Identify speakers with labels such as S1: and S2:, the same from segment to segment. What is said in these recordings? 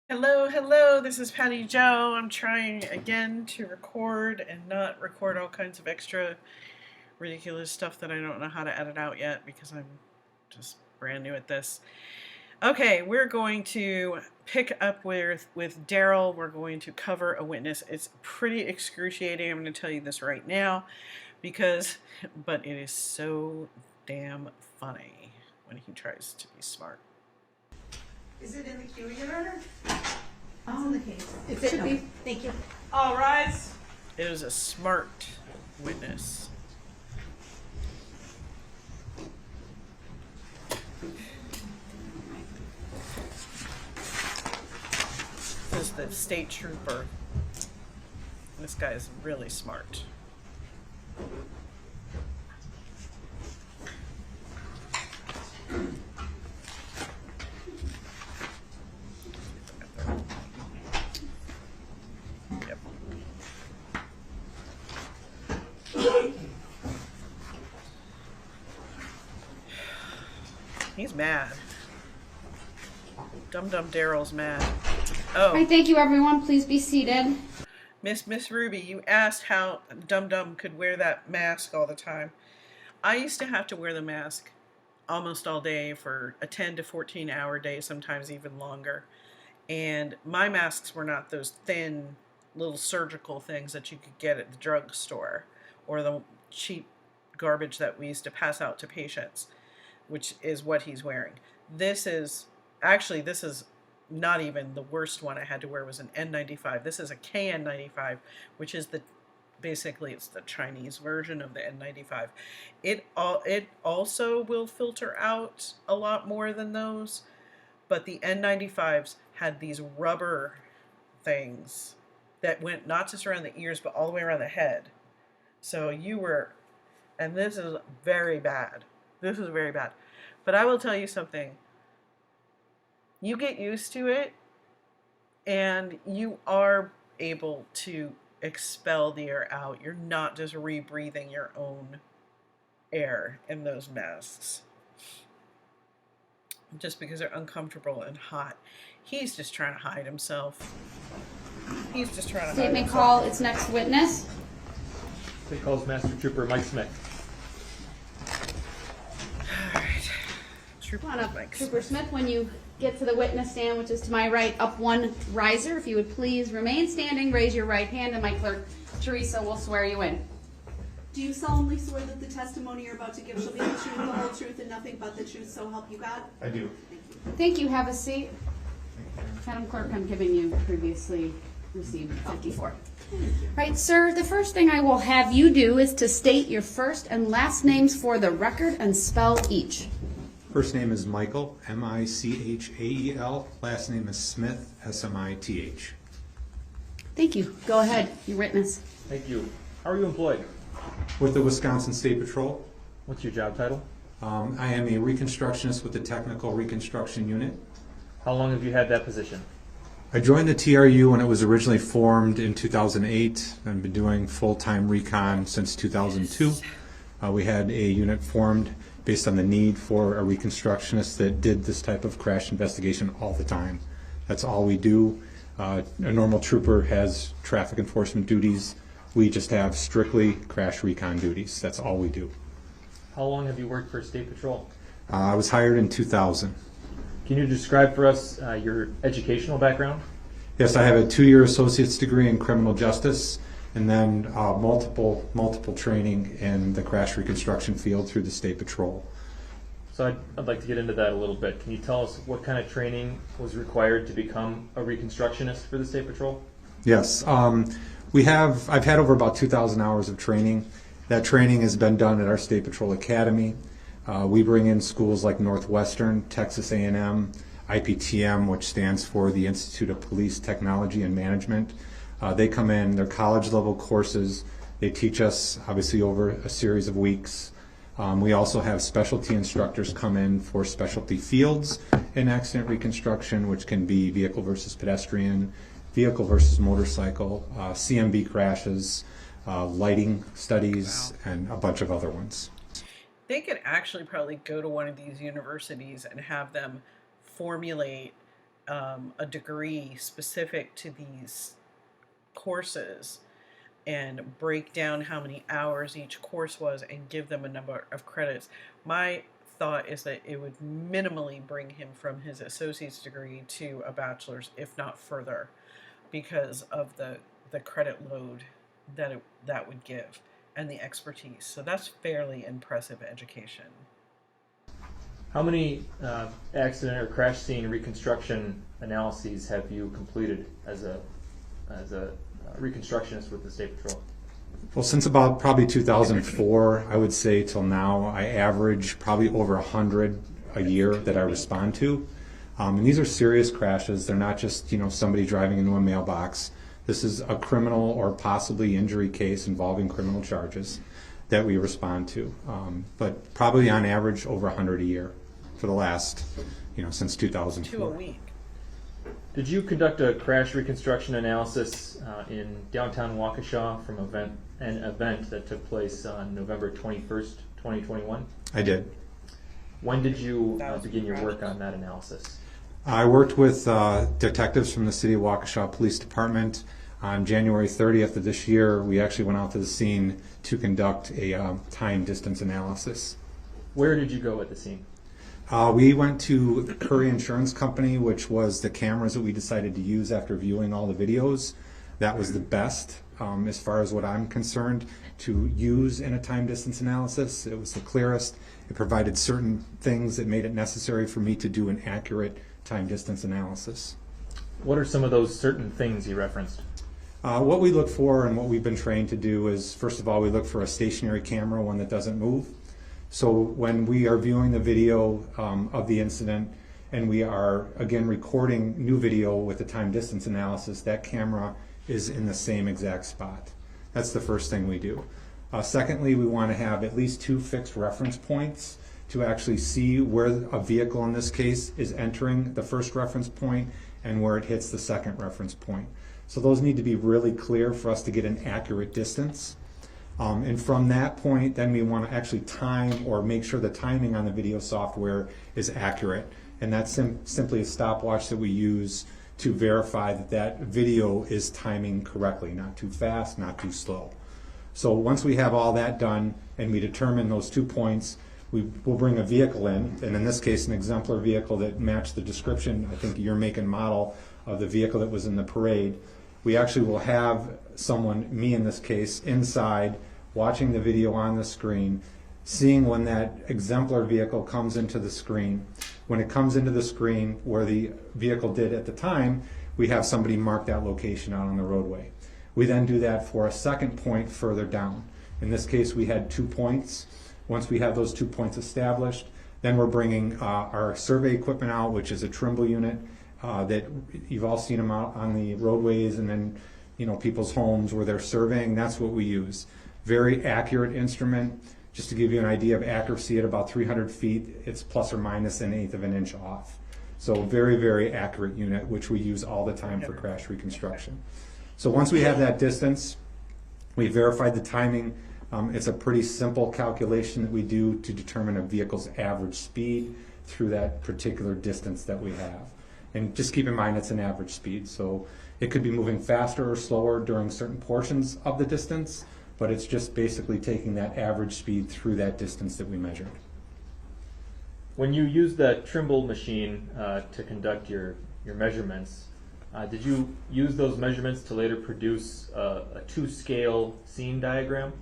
S1: Hello, hello, this is Patty Joe. I'm trying again to record and not record all kinds of extra ridiculous stuff that I don't know how to edit out yet because I'm just brand new at this. Okay, we're going to pick up with Darrell. We're going to cover a witness. It's pretty excruciating. I'm going to tell you this right now but it is so damn funny when he tries to be smart.
S2: Is it in the queue, Your Honor? It's in the case.
S3: It should be. Thank you.
S2: All rise.
S1: It is a smart witness. This is the state trooper. This guy is really smart. Yep. He's mad. Dum-Dum Darrell's mad. Oh.
S3: All right, thank you, everyone. Please be seated.
S1: Miss Ruby, you asked how Dum-Dum could wear that mask all the time. I used to have to wear the mask almost all day for a 10 to 14 hour day, sometimes even longer. And my masks were not those thin little surgical things that you could get at the drugstore or the cheap garbage that we used to pass out to patients, which is what he's wearing. This is not even the worst one I had to wear was an N95. This is a KN95, which is basically it's the Chinese version of the N95. It also will filter out a lot more than those, but the N95s had these rubber things that went not just around the ears but all the way around the head. So and this is very bad. This is very bad. But I will tell you something. You get used to it and you are able to expel the air out. You're not just rebreathing your own air in those masks just because they're uncomfortable and hot. He's just trying to hide himself. He's just trying to hide
S3: Statement
S1: himself.
S3: call its next witness.
S4: State calls Master Trooper Mike Smith.
S1: All right.
S3: Come on up, Trooper Smith. When you get to the witness stand, which is to my right, up one riser, if you would please remain standing, raise your right hand, and my clerk, Teresa, will swear you in.
S2: Do you solemnly swear that the testimony you're about to give shall be the truth, the whole truth, and nothing but the truth, so help you God?
S4: I do.
S2: Thank you.
S3: Thank you. Have a seat. Madam Clerk, I'm giving you previously received 54. Right, sir, the first thing I will have you do is to state your first and last names for the record and spell each.
S5: First name is Michael, M-I-C-H-A-E-L. Last name is Smith, S-M-I-T-H.
S3: Thank you. Go ahead, your witness.
S4: Thank you. How are you employed?
S5: With the Wisconsin State Patrol.
S4: What's your job title?
S5: I am a reconstructionist with the Technical Reconstruction Unit.
S4: How long have you had that position?
S5: I joined the TRU when it was originally formed in 2008. I've been doing full-time recon since 2002. We had a unit formed based on the need for a reconstructionist that did this type of crash investigation all the time. That's all we do. A normal trooper has traffic enforcement duties. We just have strictly crash recon duties. That's all we do.
S4: How long have you worked for State Patrol?
S5: I was hired in 2000.
S4: Can you describe for us your educational background?
S5: Yes, I have a 2-year associate's degree in criminal justice and then multiple training in the crash reconstruction field through the State Patrol.
S4: So I'd like to get into that a little bit. Can you tell us what kind of training was required to become a reconstructionist for the State Patrol?
S5: Yes, I've had over about 2,000 hours of training. That training has been done at our State Patrol Academy. We bring in schools like Northwestern, Texas A&M, IPTM, which stands for the Institute of Police Technology and Management. They come in, they're college level courses. They teach us obviously over a series of weeks. We also have specialty instructors come in for specialty fields in accident reconstruction, which can be vehicle versus pedestrian, vehicle versus motorcycle, CMB crashes, lighting studies, and a bunch of other ones.
S1: They could actually probably go to one of these universities and have them formulate a degree specific to these courses and break down how many hours each course was and give them a number of credits. My thought is that it would minimally bring him from his associate's degree to a bachelor's, if not further, because of the credit load that would give and the expertise. So that's fairly impressive education.
S4: How many accident or crash scene reconstruction analyses have you completed as a reconstructionist with the State Patrol?
S5: Well, since about probably 2004, I would say till now, I average probably over 100 a year that I respond to. And these are serious crashes. They're not just, somebody driving into a mailbox. This is a criminal or possibly injury case involving criminal charges that we respond to. But probably on average over 100 a year for the last, since 2004.
S1: 2 a week.
S4: Did you conduct a crash reconstruction analysis in downtown Waukesha from an event that took place on November 21st, 2021?
S5: I did.
S4: When did you
S1: That was
S4: begin your
S1: crash.
S4: work on that analysis?
S5: I worked with detectives from the City of Waukesha Police Department. On January 30th of this year, we actually went out to the scene to conduct a time distance analysis.
S4: Where did you go at the scene?
S5: We went to the Curry Insurance Company, which was the cameras that we decided to use after viewing all the videos. That was the best, as far as what I'm concerned, to use in a time distance analysis. It was the clearest. It provided certain things that made it necessary for me to do an accurate time distance analysis.
S4: What are some of those certain things you referenced?
S5: What we look for and what we've been trained to do is, first of all, we look for a stationary camera, one that doesn't move. So when we are viewing the video of the incident and we are, again, recording new video with the time distance analysis, that camera is in the same exact spot. That's the first thing we do. Secondly, we want to have at least 2 fixed reference points to actually see where a vehicle in this case is entering the first reference point and where it hits the second reference point. So those need to be really clear for us to get an accurate distance. And from that point, then we want to actually time or make sure the timing on the video software is accurate. And that's simply a stopwatch that we use to verify that that video is timing correctly, not too fast, not too slow. So once we have all that done and we determine those 2 points, we will bring a vehicle in, and in this case an exemplar vehicle that matched the description, I think your make and model of the vehicle that was in the parade. We actually will have someone, me in this case, inside watching the video on the screen, seeing when that exemplar vehicle comes into the screen. When it comes into the screen where the vehicle did at the time, we have somebody mark that location out on the roadway. We then do that for a second point further down. In this case, we had 2 points. Once we have those 2 points established, then we're bringing our survey equipment out, which is a Trimble unit that you've all seen them out on the roadways and then people's homes where they're surveying. That's what we use. Very accurate instrument. Just to give you an idea of accuracy, at about 300 feet, it's plus or minus 1/8 of an inch off. So very, very accurate unit, which we use all the time for crash reconstruction. So once we have that distance, we verified the timing. It's a pretty simple calculation that we do to determine a vehicle's average speed through that particular distance that we have. And just keep in mind it's an average speed, so it could be moving faster or slower during certain portions of the distance, but it's just basically taking that average speed through that distance that we measured.
S4: When you used that Trimble machine to conduct your measurements, did you use those measurements to later produce a 2-scale scene diagram?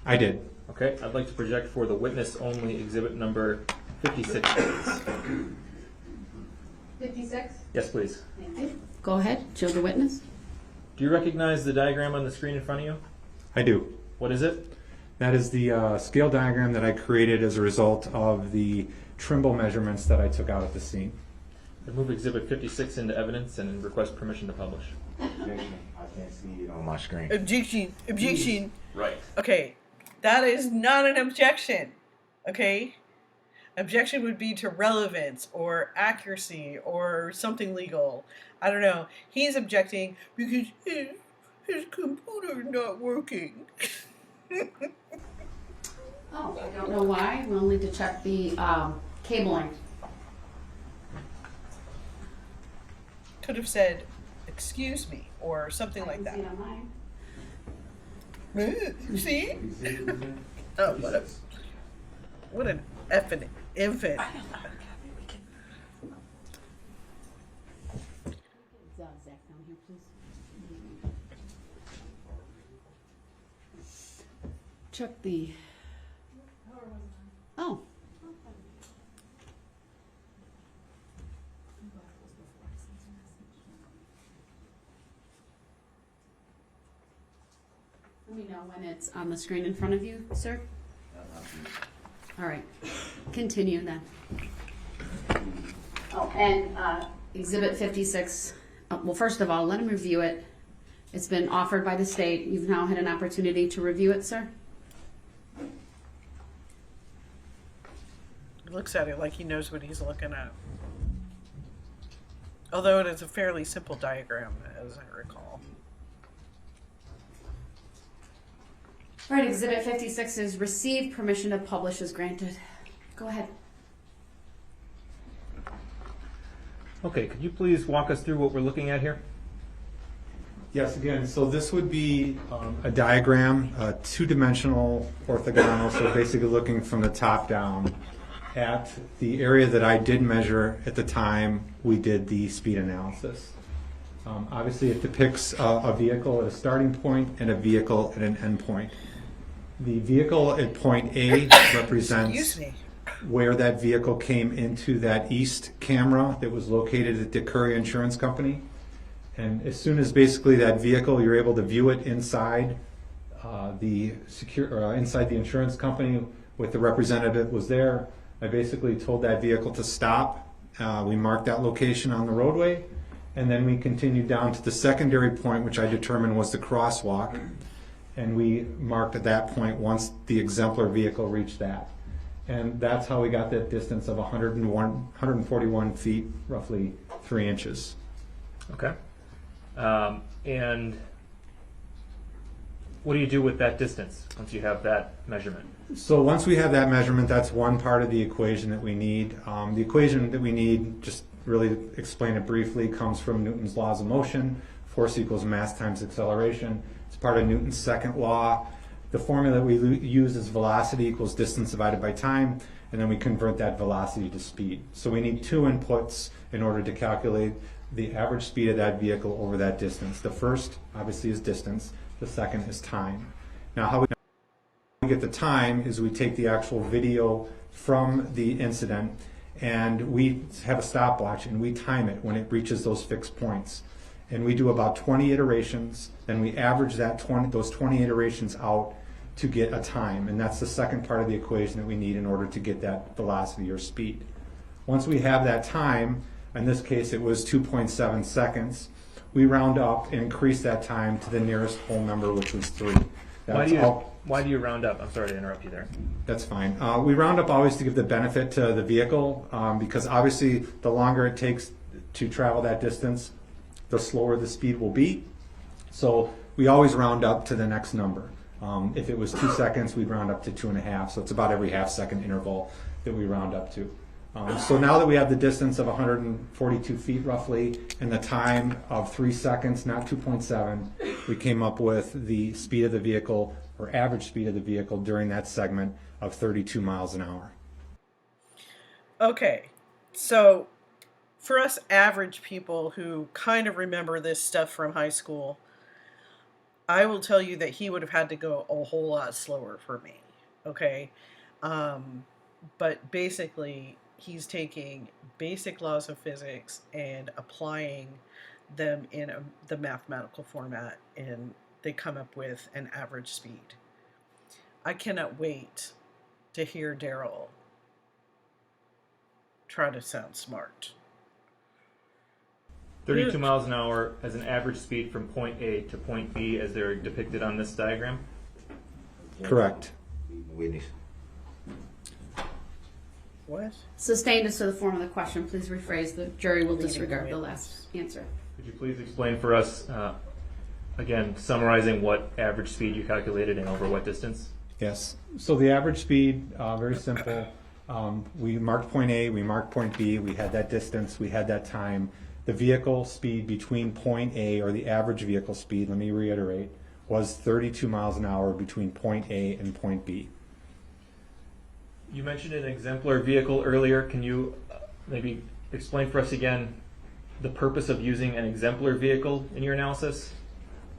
S5: I did.
S4: Okay, I'd like to project for the witness only exhibit number 56, please.
S3: 56?
S4: Yes, please.
S3: Thank you. Go ahead, show the witness.
S4: Do you recognize the diagram on the screen in front of you?
S5: I do.
S4: What is it?
S5: That is the scale diagram that I created as a result of the Trimble measurements that I took out at the scene.
S4: I move exhibit 56 into evidence and request permission to publish.
S6: Objection. I can't see it on my screen.
S1: Objection. Objection.
S4: Right.
S1: Okay, that is not an objection. Okay? Objection would be to relevance or accuracy or something legal. I don't know. He's objecting because his computer's not working.
S3: Oh, I don't know why. We'll need to check the cabling.
S1: could have said, "Excuse me," or something like that. See? Oh, what an effing infant.
S3: Zach down here, please. Check the. Oh. Let me know when it's on the screen in front of you, sir. All right. Continue then. Oh, and Exhibit 56. Well, first of all, let him review it. It's been offered by the state. You've now had an opportunity to review it, sir.
S1: He looks at it like he knows what he's looking at. Although it is a fairly simple diagram, as I recall.
S3: All right, Exhibit 56 is received. Permission to publish is granted. Go ahead.
S4: Okay, could you please walk us through what we're looking at here?
S5: Yes, again, so this would be a diagram, two-dimensional orthogonal, so basically looking from the top down at the area that I did measure at the time we did the speed analysis. Obviously, it depicts a vehicle at a starting point and a vehicle at an end point. The vehicle at point A represents
S1: Excuse me.
S5: where that vehicle came into that east camera that was located at the Curry Insurance Company. And as soon as basically that vehicle, you're able to view it inside inside the insurance company with the representative was there, I basically told that vehicle to stop. We marked that location on the roadway, and then we continued down to the secondary point, which I determined was the crosswalk. And we marked at that point once the exemplar vehicle reached that. And that's how we got that distance of 141 feet, roughly 3 inches.
S4: Okay. And what do you do with that distance once you have that measurement?
S5: So once we have that measurement, that's one part of the equation that we need. The equation that we need, just really explain it briefly, comes from Newton's laws of motion. Force equals mass times acceleration. It's part of Newton's second law. The formula that we use is velocity equals distance divided by time, and then we convert that velocity to speed. So we need two inputs in order to calculate the average speed of that vehicle over that distance. The first, obviously, is distance. The second is time. Now, how we get the time is we take the actual video from the incident, and we have a stopwatch, and we time it when it reaches those fixed points. And we do about 20 iterations, then we average those 20 iterations out to get a time, and that's the second part of the equation that we need in order to get that velocity or speed. Once we have that time, in this case it was 2.7 seconds, we round up and increase that time to the nearest whole number, which was 3.
S4: Why do you round up? I'm sorry to interrupt you there.
S5: That's fine. We round up always to give the benefit to the vehicle, because obviously the longer it takes to travel that distance, the slower the speed will be. So we always round up to the next number. If it was 2 seconds, we'd round up to 2.5. So it's about every half-second interval that we round up to. So now that we have the distance of 142 feet roughly and the time of 3 seconds, not 2.7, we came up with the speed of the vehicle, or average speed of the vehicle during that segment, of 32 miles an hour.
S1: Okay, so for us average people who kind of remember this stuff from high school, I will tell you that he would have had to go a whole lot slower for me, okay? But basically, he's taking basic laws of physics and applying them in the mathematical format, and they come up with an average speed. I cannot wait to hear Darrell try to sound smart.
S4: 32 miles an hour as an average speed from point A to point B as they're depicted on this diagram?
S5: Correct.
S6: Witness.
S1: What?
S3: Sustained is to the form of the question. Please rephrase. The jury will disregard the last answer.
S4: Could you please explain for us, again, summarizing what average speed you calculated and over what distance?
S5: Yes. So the average speed, very simple. We marked point A, we marked point B, we had that distance, we had that time. the vehicle speed between point A, or the average vehicle speed, let me reiterate, was 32 miles an hour between point A and point B.
S4: You mentioned an exemplar vehicle earlier. Can you maybe explain for us again the purpose of using an exemplar vehicle in your analysis?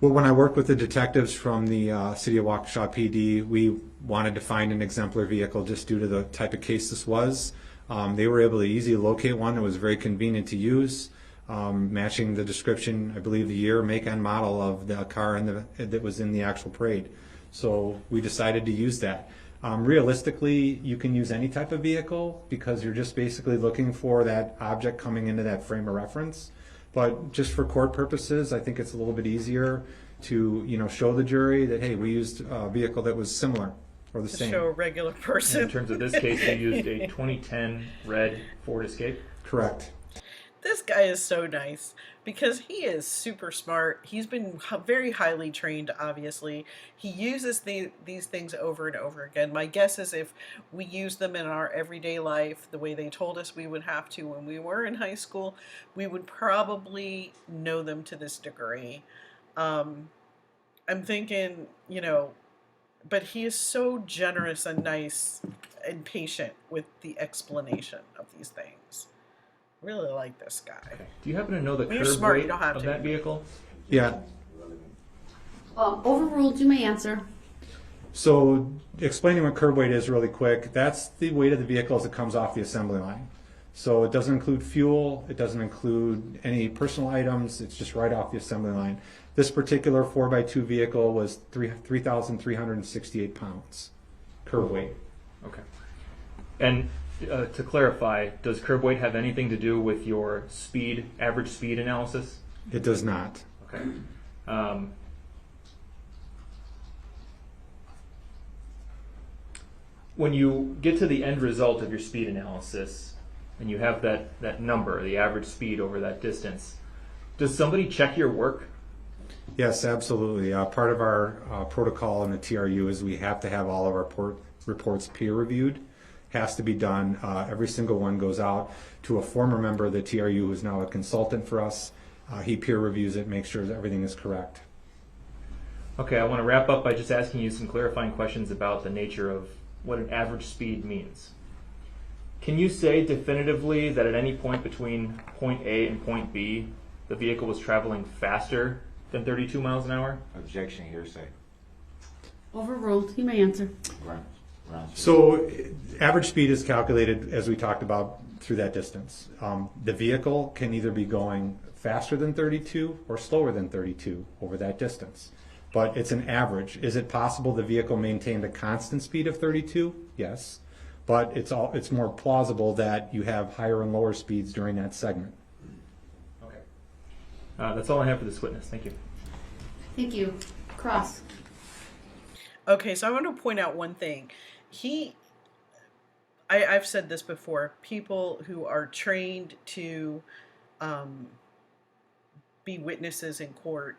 S5: Well, when I worked with the detectives from the City of Waukesha PD, we wanted to find an exemplar vehicle just due to the type of case this was. They were able to easily locate one that was very convenient to use, matching the description, I believe the year, make, and model of the car that was in the actual parade. So we decided to use that. Realistically, you can use any type of vehicle because you're just basically looking for that object coming into that frame of reference. But just for court purposes, I think it's a little bit easier to show the jury that, hey, we used a vehicle that was similar or the
S1: To
S5: same.
S1: show a regular person.
S4: In terms of this case, you used a 2010 red Ford Escape.
S5: Correct.
S1: This guy is so nice because he is super smart. He's been very highly trained, obviously. He uses these things over and over again. My guess is if we use them in our everyday life the way they told us we would have to when we were in high school, we would probably know them to this degree. I'm thinking, but he is so generous and nice and patient with the explanation of these things. Really like this guy.
S4: Okay. Do you happen to know the
S1: When you're
S4: curb
S1: smart, you
S4: weight
S1: don't have
S4: of
S1: to.
S4: that vehicle?
S5: Yeah.
S3: Overruled, you may answer.
S5: So explaining what curb weight is really quick, that's the weight of the vehicle as it comes off the assembly line. So it doesn't include fuel, it doesn't include any personal items, it's just right off the assembly line. This particular 4x2 vehicle was 3,368 pounds, curb weight.
S4: Okay. And to clarify, does curb weight have anything to do with your average speed analysis?
S5: It does not.
S4: Okay. When you get to the end result of your speed analysis and you have that number, the average speed over that distance, does somebody check your work?
S5: Yes, absolutely. Part of our protocol in the TRU is we have to have all of our reports peer reviewed. Has to be done. Every single one goes out to a former member of the TRU who is now a consultant for us. He peer reviews it, makes sure that everything is correct.
S4: Okay, I want to wrap up by just asking you some clarifying questions about the nature of what an average speed means. Can you say definitively that at any point between point A and point B, the vehicle was traveling faster than 32 miles an hour?
S6: Objection, hearsay.
S3: Overruled, you may answer.
S6: Grounds.
S5: So average speed is calculated, as we talked about, through that distance. The vehicle can either be going faster than 32 or slower than 32 over that distance. But it's an average. Is it possible the vehicle maintained a constant speed of 32? Yes. But it's more plausible that you have higher and lower speeds during that segment.
S4: Okay. That's all I have for this witness. Thank you.
S3: Thank you. Cross.
S1: Okay, so I want to point out one thing. I've said this before, people who are trained to be witnesses in court,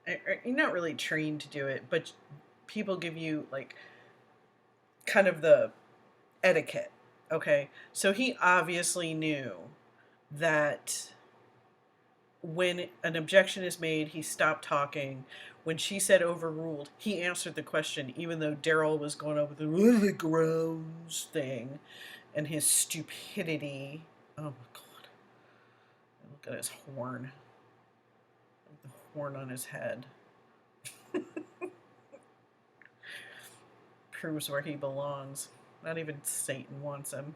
S1: you're not really trained to do it, but people give you kind of the etiquette, okay? So he obviously knew that when an objection is made, he stopped talking. When she said overruled, he answered the question, even though Darrell was going over the grounds thing and his stupidity. Oh my God. Look at his horn. The horn on his head. Proves where he belongs. Not even Satan wants him.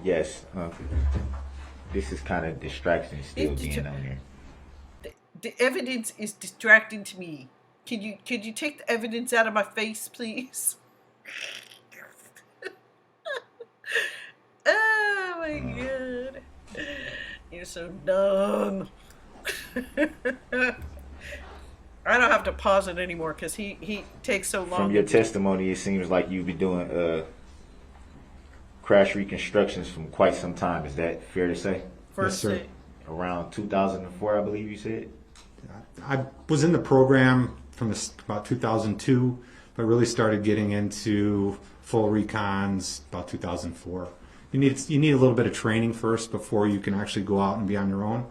S6: Yes. This is kind of distraction still being on here.
S1: The evidence is distracting to me. Could you take the evidence out of my face, please? Oh my God. You're so dumb. I don't have to pause it anymore because he takes so long.
S6: From your testimony, it seems like you've been doing crash reconstructions from quite some time. Is that fair to say?
S5: Yes, sir.
S6: Around 2004, I believe you said?
S5: I was in the program from about 2002, but really started getting into full recons about 2004. You need a little bit of training first before you can actually go out and be on your own.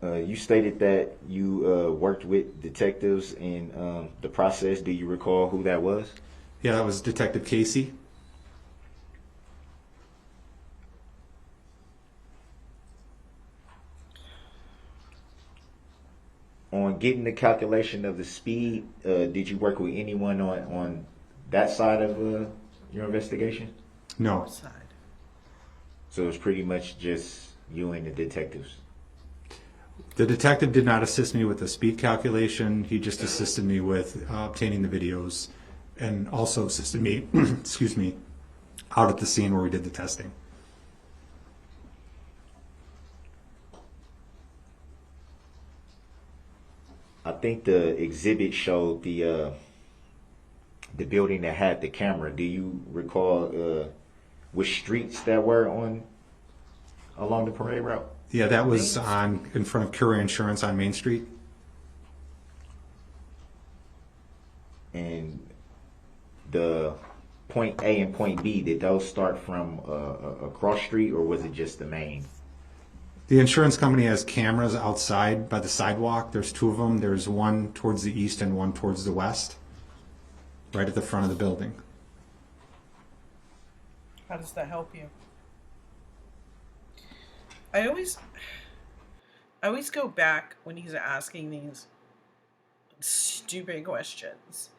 S6: You stated that you worked with detectives in the process. Do you recall who that was?
S5: Yeah, that was Detective Casey.
S6: On getting the calculation of the speed, did you work with anyone on that side of your investigation?
S5: No.
S1: Side.
S6: So it was pretty much just you and the detectives.
S5: The detective did not assist me with the speed calculation. He just assisted me with obtaining the videos and also assisted me, excuse me, out at the scene where we did the testing.
S6: I think the exhibit showed the building that had the camera. Do you recall which streets that were along the parade route?
S5: Yeah, that was in front of Cura Insurance on Main Street.
S6: And the point A and point B, did those start from a cross street, or was it just the main?
S5: The insurance company has cameras outside by the sidewalk. There's two of them. There's one towards the east and one towards the west, right at the front of the building.
S1: How does that help you? I always go back when he's asking these stupid questions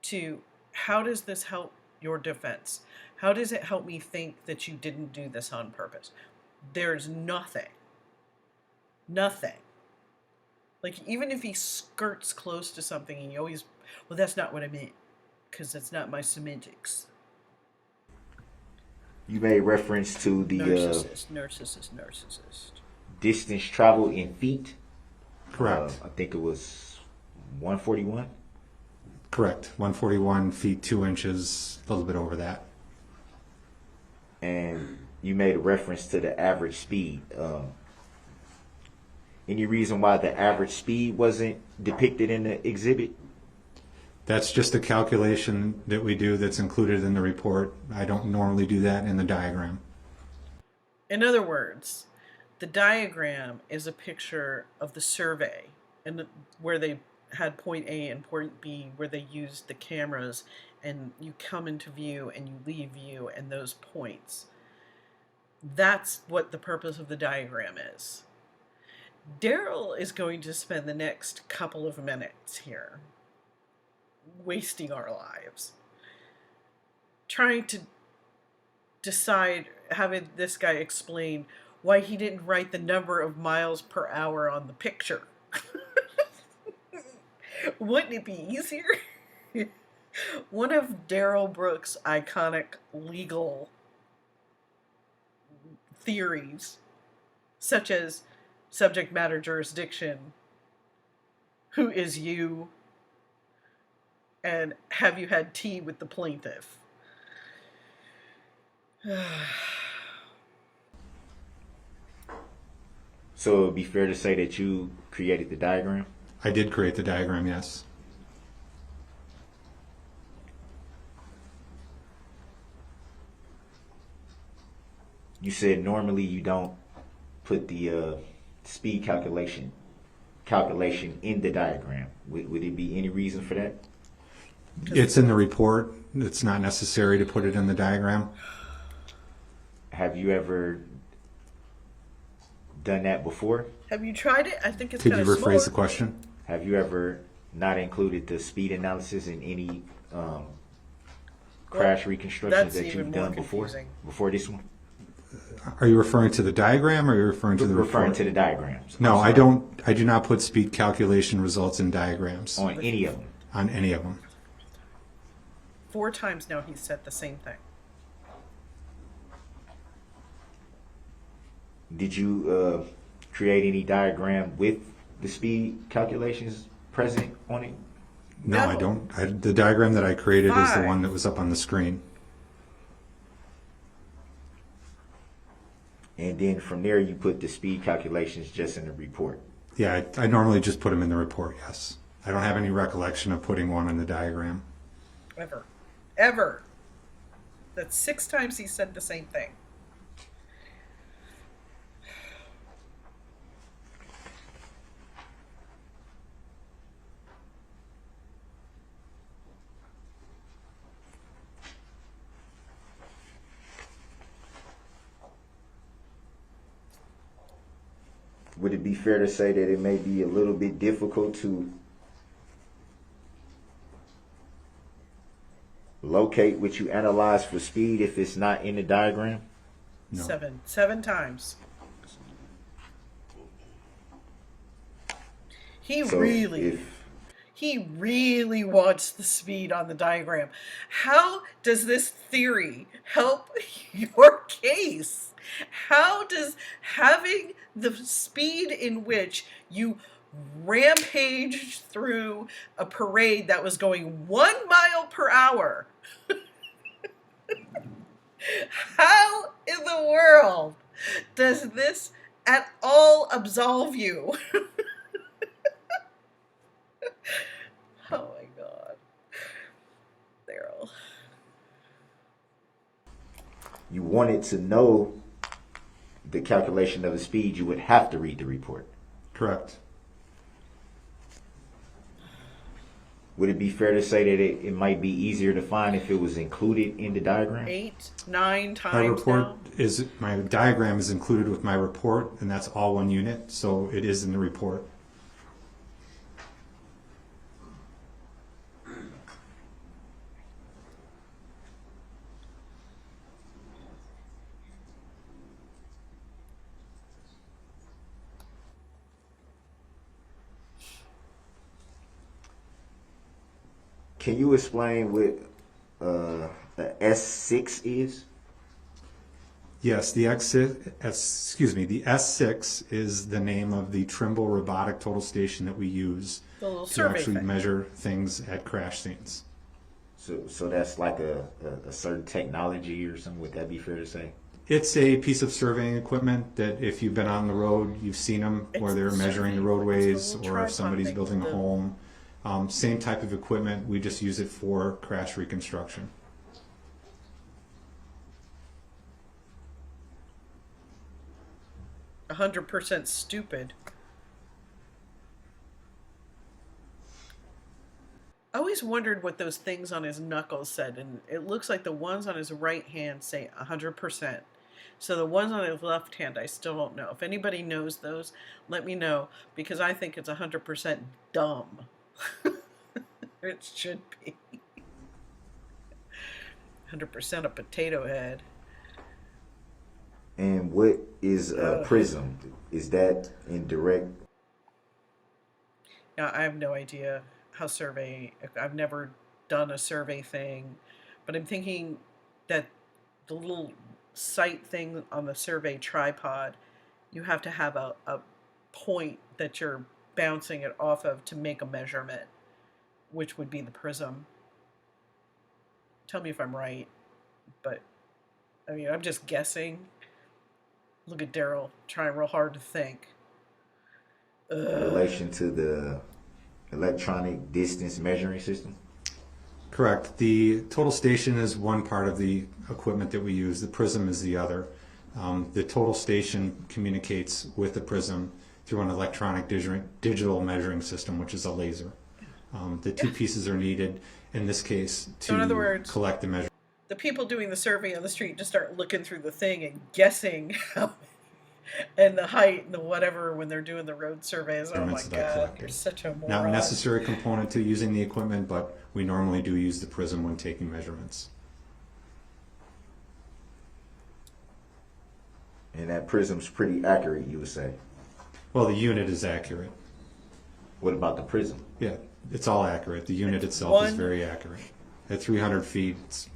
S1: to how does this help your defense? How does it help me think that you didn't do this on purpose? There's nothing. Nothing. Like, even if he skirts close to something and you always, well, that's not what I meant, because that's not my semantics.
S6: You made reference to the
S1: Narcissist.
S6: distance traveled in feet.
S5: Correct.
S6: I think it was 141.
S5: Correct. 141 feet 2 inches, a little bit over that.
S6: And you made a reference to the average speed. Any reason why the average speed wasn't depicted in the exhibit?
S5: That's just a calculation that we do that's included in the report. I don't normally do that in the diagram.
S1: In other words, the diagram is a picture of the survey and where they had point A and point B, where they used the cameras and you come into view and you leave view and those points. That's what the purpose of the diagram is. Darrell is going to spend the next couple of minutes here wasting our lives trying to decide, having this guy explain why he didn't write the number of miles per hour on the picture. Wouldn't it be easier? One of Darrell Brooks' iconic legal theories, such as subject matter jurisdiction, who is you, and have you had tea with the plaintiff?
S6: So it would be fair to say that you created the diagram?
S5: I did create the diagram, yes.
S6: You said normally you don't put the speed calculation in the diagram. Would it be any reason for that?
S5: It's in the report. It's not necessary to put it in the diagram.
S6: Have you ever done that before?
S1: Have you tried it? I think it's
S5: Could
S1: kind
S5: you
S1: of
S5: rephrase the
S1: smart.
S5: question?
S6: Have you ever not included the speed analysis in any crash reconstructions
S1: that's
S6: that
S1: even
S6: you've
S1: more
S6: done
S1: confusing.
S6: before this one?
S5: Are you referring to the diagram or are you referring to the
S6: Referring
S5: report?
S6: to the diagrams.
S5: No,
S6: I'm
S5: I
S6: sorry.
S5: I do not put speed calculation results in diagrams
S6: On any of them.
S5: on any of them.
S1: 4 times now he's said the same thing.
S6: Did you create any diagram with the speed calculations present on it?
S5: No,
S1: No.
S5: I don't. The diagram that I created is the
S1: Fine.
S5: one that was up on the screen.
S6: And then from there you put the speed calculations just in the report.
S5: Yeah, I normally just put them in the report, yes. I don't have any recollection of putting one in the diagram.
S1: Ever. Ever. That's 6 times he said the same thing.
S6: Would it be fair to say that it may be a little bit difficult to locate what you analyze for speed if it's not in the diagram?
S5: No.
S1: 7 times. He
S6: So
S1: really wants the speed on the diagram. How does this theory help your case? How does having the speed in which you rampaged through a parade that was going 1 mile per hour, how in the world does this at all absolve you? Oh my God. Darrell.
S6: You wanted to know the calculation of the speed, you would have to read the report.
S5: Correct.
S6: Would it be fair to say that it might be easier to find if it was included in the diagram?
S1: 8, 9
S5: My
S1: times
S5: report
S1: now.
S5: my diagram is included with my report, and that's all one unit, so it is in the report.
S6: Can you explain what the S6 is?
S5: Yes, the the S6 is the name of the Trimble robotic total station that we use
S1: The little
S5: to
S1: survey
S5: actually
S1: thing.
S5: measure things at crash scenes.
S6: So that's like a certain technology or something. Would that be fair to say?
S5: It's a piece of surveying equipment that if you've been on the road, you've seen them where
S1: It's
S5: they're
S1: the
S5: measuring the
S1: surveying.
S5: roadways,
S1: It's the little
S5: or if
S1: tripod
S5: somebody's
S1: thing
S5: building a
S1: with the-
S5: home. Same type of equipment, we just use it for crash reconstruction.
S1: A 100% stupid. I always wondered what those things on his knuckles said, and it looks like the ones on his right hand say 100%. So the ones on his left hand, I still don't know. If anybody knows those, let me know, because I think it's 100% dumb. It should be. 100% a potato head.
S6: And what is a prism? Is that in direct?
S1: Now, I have no idea how I've never done a survey thing, but I'm thinking that the little sight thing on the survey tripod, you have to have a point that you're bouncing it off of to make a measurement, which would be the prism. Tell me if I'm right, but I mean, I'm just guessing. Look at Darrell trying real hard to think.
S6: In relation to the electronic distance measuring system?
S5: Correct. The total station is one part of the equipment that we use. The prism is the other. The total station communicates with the prism through an electronic digital measuring system, which is a laser. The two pieces are needed in this case to
S1: So in other words,
S5: collect the measure.
S1: the people doing the survey on the street just start looking through the thing and guessing how, and the height and the whatever when they're doing the road surveys. Oh my
S5: Measurements that I
S1: God,
S5: collected.
S1: you're such a moron.
S5: Not a necessary component to using the equipment, but we normally do use the prism when taking measurements.
S6: And that prism's pretty accurate, you would say.
S5: Well, the unit is accurate.
S6: What about the prism?
S5: Yeah, it's all accurate. The unit itself is
S1: one-
S5: very accurate. At 300 feet, it's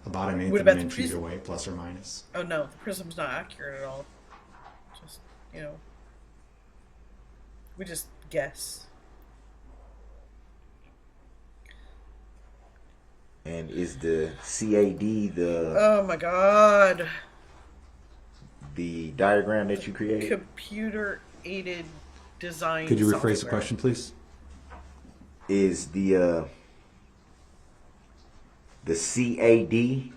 S5: about an eighth
S1: What
S5: of an
S1: about the
S5: inch
S1: prism?
S5: either way, plus or minus.
S1: Oh no, the prism's not accurate at all. Just, we just guess.
S6: And is the CAD
S1: Oh my God.
S6: the diagram that you created?
S1: Computer aided design.
S5: Could you rephrase the
S1: software.
S5: question, please?
S6: Is the CAD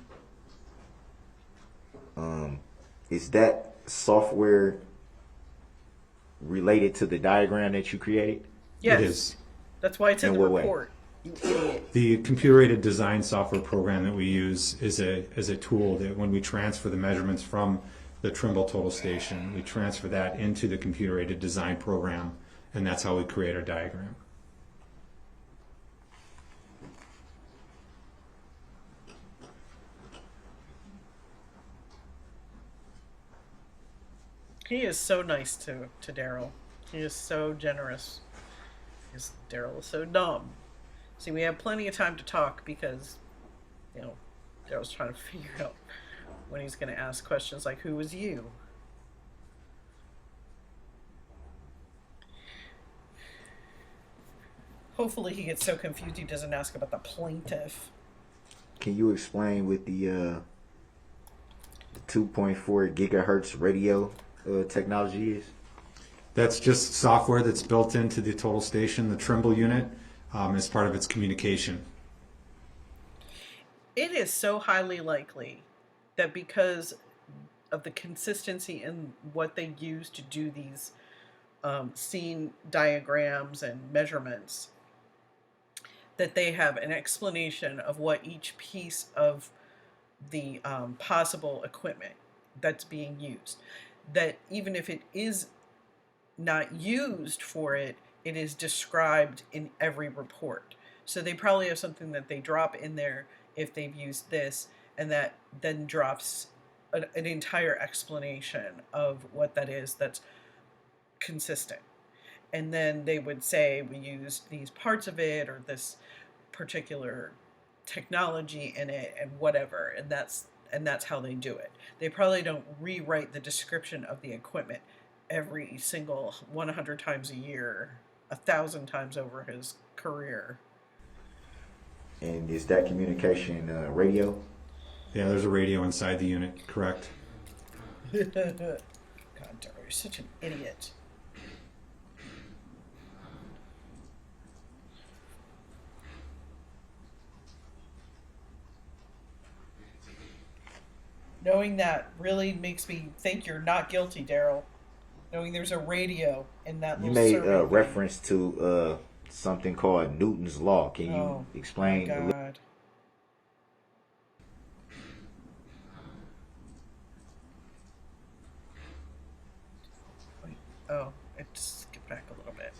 S6: Is that software related to the diagram that you created?
S1: Yes.
S5: It is.
S1: That's why it's in
S6: In
S1: the
S6: what way?
S1: report. You idiot.
S5: The computer-aided design software program that we use is a tool that when we transfer the measurements from the Trimble total station, we transfer that into the computer-aided design program, and that's how we create our diagram.
S1: He is so nice to Darrell. He is so generous. Darrell is so dumb. See, we have plenty of time to talk because, you know, Darrell's trying to figure out when he's going to ask questions like, who was you? Hopefully he gets so confused he doesn't ask about the plaintiff.
S6: Can you explain what the 2.4 gigahertz radio technology is?
S5: That's just software that's built into the total station, the Trimble unit, as part of its communication.
S1: It is so highly likely that because of the consistency in what they use to do these scene diagrams and measurements, that they have an explanation of what each piece of the possible equipment that's being used. That even if it is not used for it, it is described in every report. So they probably have something that they drop in there if they've used this, and that then drops an entire explanation of what that is that's consistent. And then they would say we used these parts of it or this particular technology in it and whatever, and that's how they do it. They probably don't rewrite the description of the equipment every single 100 times a year, 1,000 times over his career.
S6: And is that communication radio?
S5: Yeah, there's a radio inside the unit, correct?
S1: God, Darrell, you're such an idiot. Knowing that really makes me think you're not guilty, Darrell. Knowing there's a radio in that
S6: You
S1: little
S6: made
S1: survey thing.
S6: reference to something called Newton's law. Can you
S1: Oh,
S6: explain?
S1: my God. Wait, oh, let's skip back a little bit.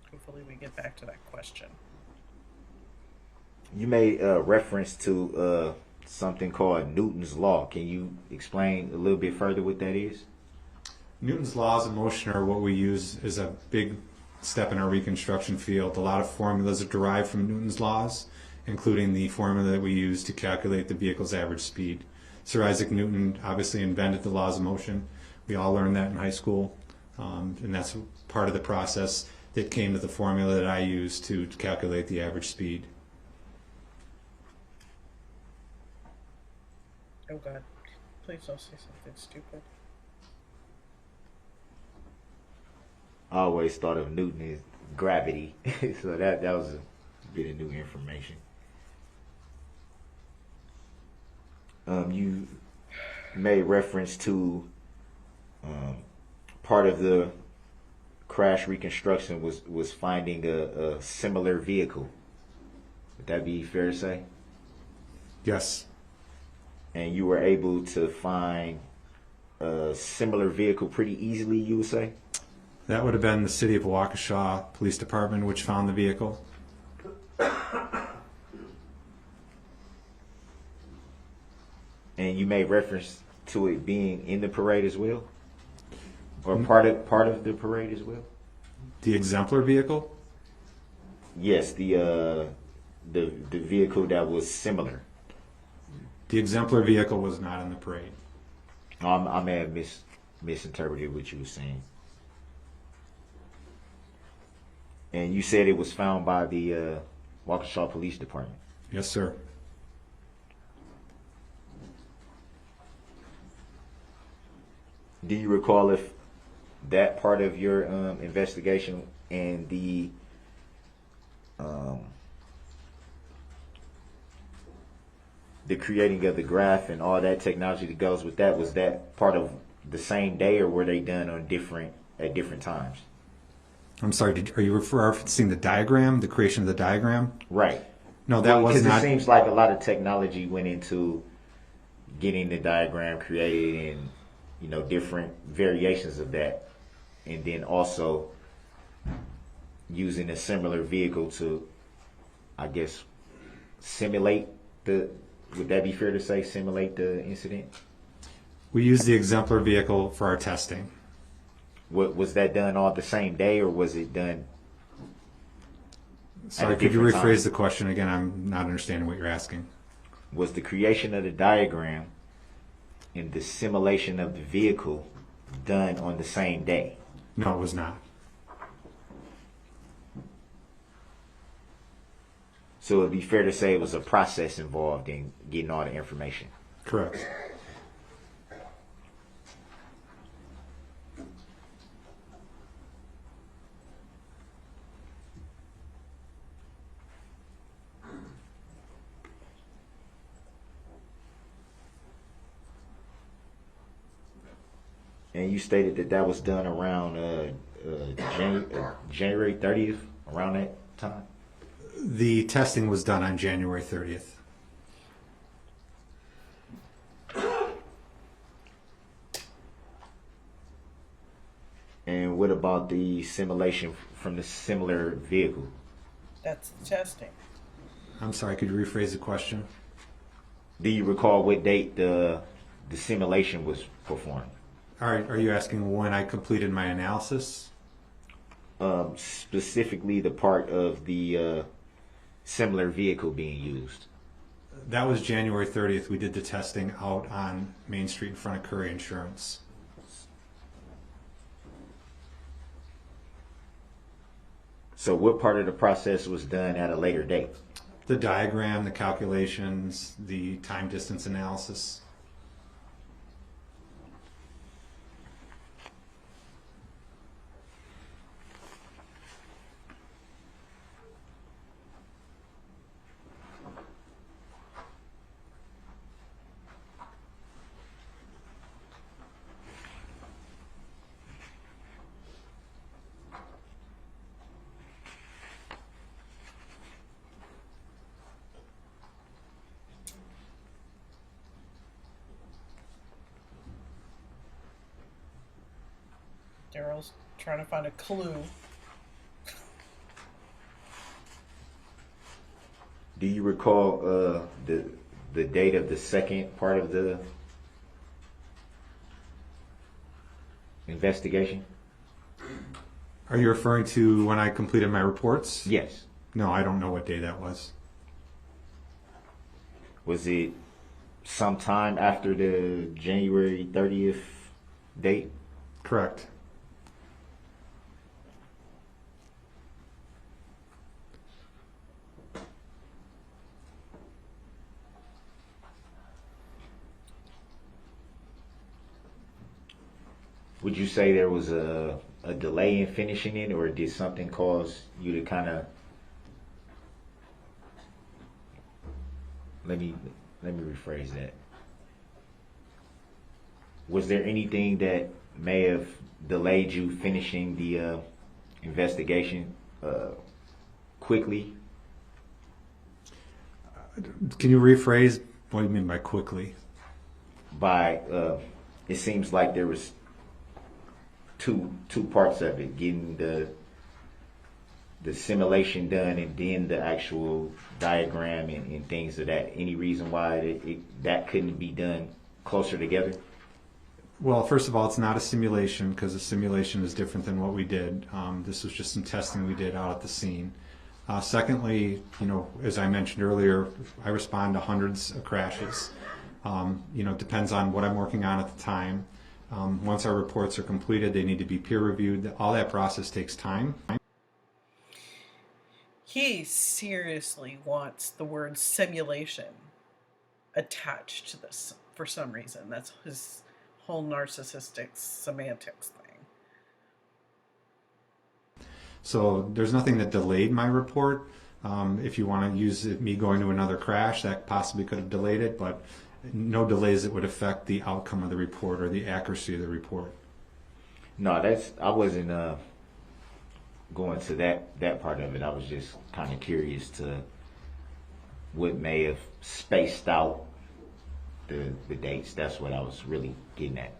S1: Hopefully we get back to that question.
S6: You made reference to something called Newton's law. Can you explain a little bit further what that is?
S5: Newton's laws of motion are what we use as a big step in our reconstruction field. A lot of formulas are derived from Newton's laws, including the formula that we use to calculate the vehicle's average speed. Sir Isaac Newton obviously invented the laws of motion. We all learned that in high school, and that's part of the process that came to the formula that I use to calculate the average speed.
S1: Oh God, please don't say something stupid.
S6: I always thought of Newton as gravity, so that was a bit of new information. You made reference to part of the crash reconstruction was finding a similar vehicle. Would that be fair to say?
S5: Yes.
S6: And you were able to find a similar vehicle pretty easily, you would say?
S5: That would have been the City of WAUKESHA Police Department which found the vehicle.
S6: And you made reference to it being in the parade as well? Or part of the parade as well?
S5: The exemplar vehicle?
S6: Yes, the vehicle that was similar.
S5: The exemplar vehicle was not in the parade.
S6: I may have misinterpreted what you were saying. And you said it was found by the Waukesha Police Department.
S5: Yes, sir.
S6: Do you recall if that part of your investigation and the the creating of the graph and all that technology that goes with that, was that part of the same day, or were they done on at different times?
S5: I'm sorry, are you referencing the diagram, the creation of the diagram?
S6: Right.
S5: No, that was
S6: Because
S5: not.
S6: it seems like a lot of technology went into getting the diagram created, and different variations of that, and then also using a similar vehicle to, I guess, simulate the. Would that be fair to say, simulate the incident?
S5: We used the exemplar vehicle for our testing.
S6: What was that done all the same day, or was it done?
S5: Sorry, could you rephrase the question again? I'm not understanding what you're asking.
S6: Was the creation of the diagram and the simulation of the vehicle done on the same day?
S5: No, it was not.
S6: So it'd be fair to say it was a process involved in getting all the information.
S5: Correct.
S6: And you stated that that was done around January 30th, around that time?
S5: The testing was done on January 30th.
S6: And what about the simulation from the similar vehicle?
S1: That's the testing.
S5: I'm sorry, could you rephrase the question?
S6: Do you recall what date the simulation was performed?
S5: All right, are you asking when I completed my analysis?
S6: Specifically the part of the similar vehicle being used.
S5: That was January 30th. We did the testing out on Main Street in front of Curry Insurance.
S6: So what part of the process was done at a later date?
S5: The diagram, the calculations, the time distance analysis.
S1: Darrell's trying to find a clue.
S6: Do you recall the date of the second part of the investigation?
S5: Are you referring to when I completed my reports?
S6: Yes.
S5: No, I don't know what day that was.
S6: Was it sometime after the January 30th date?
S5: Correct.
S6: Would you say there was a delay in finishing it, or did something cause you to kind of... Let me rephrase that. Was there anything that may have delayed you finishing the investigation quickly?
S5: Can you rephrase what do you mean by quickly?
S6: By it seems like there was two parts of it: getting the simulation done, and then the actual diagram and things of that. Any reason why that couldn't be done closer together?
S5: Well, first of all, it's not a simulation because a simulation is different than what we did. This was just some testing we did out at the scene. Secondly, as I mentioned earlier, I respond to hundreds of crashes. It depends on what I'm working on at the time. Once our reports are completed, they need to be peer reviewed. All that process takes time.
S1: He seriously wants the word simulation attached to this for some reason. That's his whole narcissistic semantics thing.
S5: So there's nothing that delayed my report. If you want to use it, me going to another crash, that possibly could have delayed it, but no delays that would affect the outcome of the report or the accuracy of the report.
S6: No, I wasn't going to that part of it. I was just kind of curious to what may have spaced out the dates. That's what I was really getting at.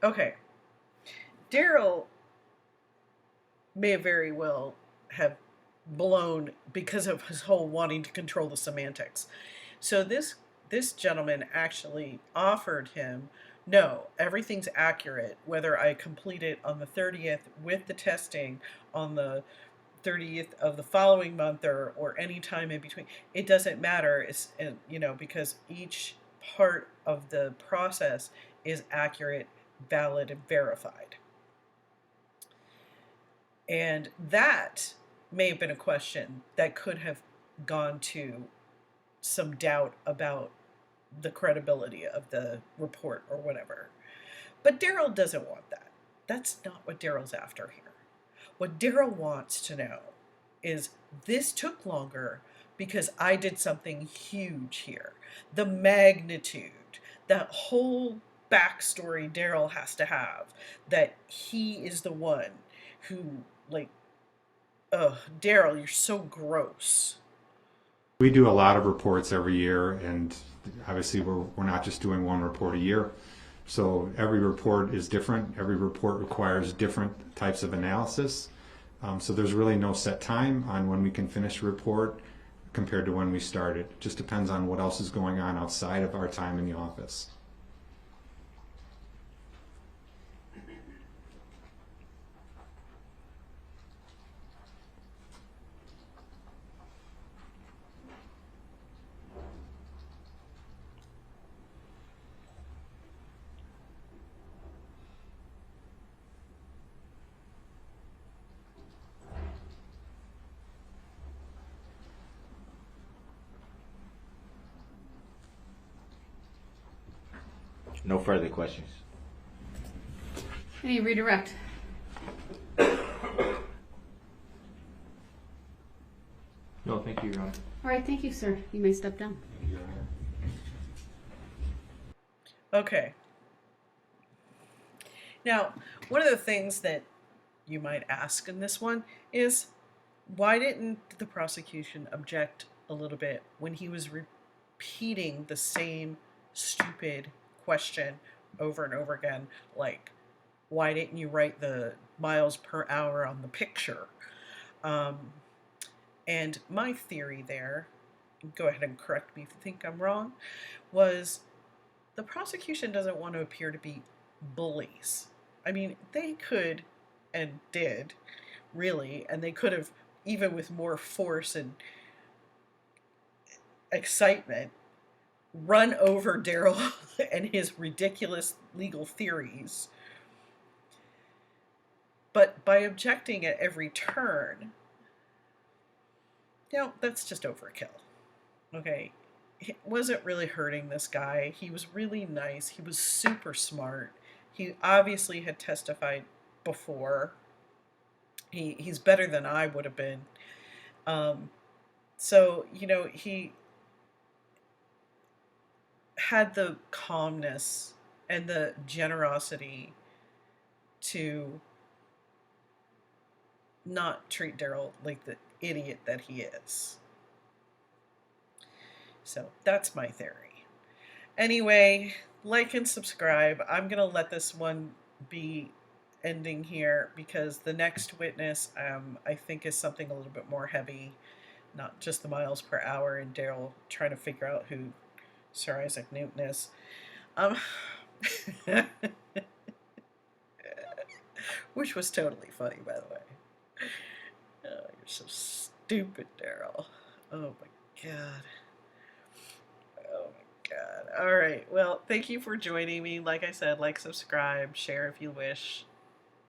S1: Okay. Darrell may very well have blown because of his whole wanting to control the semantics. So this gentleman actually offered him, no, everything's accurate, whether I complete it on the 30th with the testing on the 30th of the following month or any time in between. It doesn't matter. It's, because each part of the process is accurate, valid, and verified. And that may have been a question that could have gone to some doubt about the credibility of the report or whatever. But Darrell doesn't want that. That's not what Darrell's after here. What Darrell wants to know is, this took longer because I did something huge here. The magnitude, that whole backstory Darrell has to have, that he is the one who, Darrell, you're so gross.
S5: We do a lot of reports every year, and obviously we're not just doing one report a year. So every report is different. Every report requires different types of analysis. So there's really no set time on when we can finish a report compared to when we started. It just depends on what else is going on outside of our time in the office.
S6: No further questions.
S3: Any redirect?
S4: No, thank you, Your Honor.
S3: All right, thank you, sir. You may step down.
S1: Okay. Now, one of the things that you might ask in this one is, why didn't the prosecution object a little bit when he was repeating the same stupid question over and over again? Like, why didn't you write the miles per hour on the picture? And my theory there, go ahead and correct me if you think I'm wrong, was the prosecution doesn't want to appear to be bullies. I mean, they could and did, really, and they could have, even with more force and excitement, run over Darrell and his ridiculous legal theories. But by objecting at every turn, that's just overkill. Okay, it wasn't really hurting this guy. He was really nice. He was super smart. He obviously had testified before. He's better than I would have been. So, he had the calmness and the generosity to not treat Darrell like the idiot that he is. So that's my theory. Anyway, like and subscribe. I'm going to let this one be ending here because the next witness, I think, is something a little bit more heavy, not just the miles per hour and Darrell trying to figure out who Sir Isaac Newton is. Which was totally funny, by the way. Oh, you're so stupid, Darrell. Oh my god. Oh my god. Alright, well, thank you for joining me. Like I said, like, subscribe, share if you wish.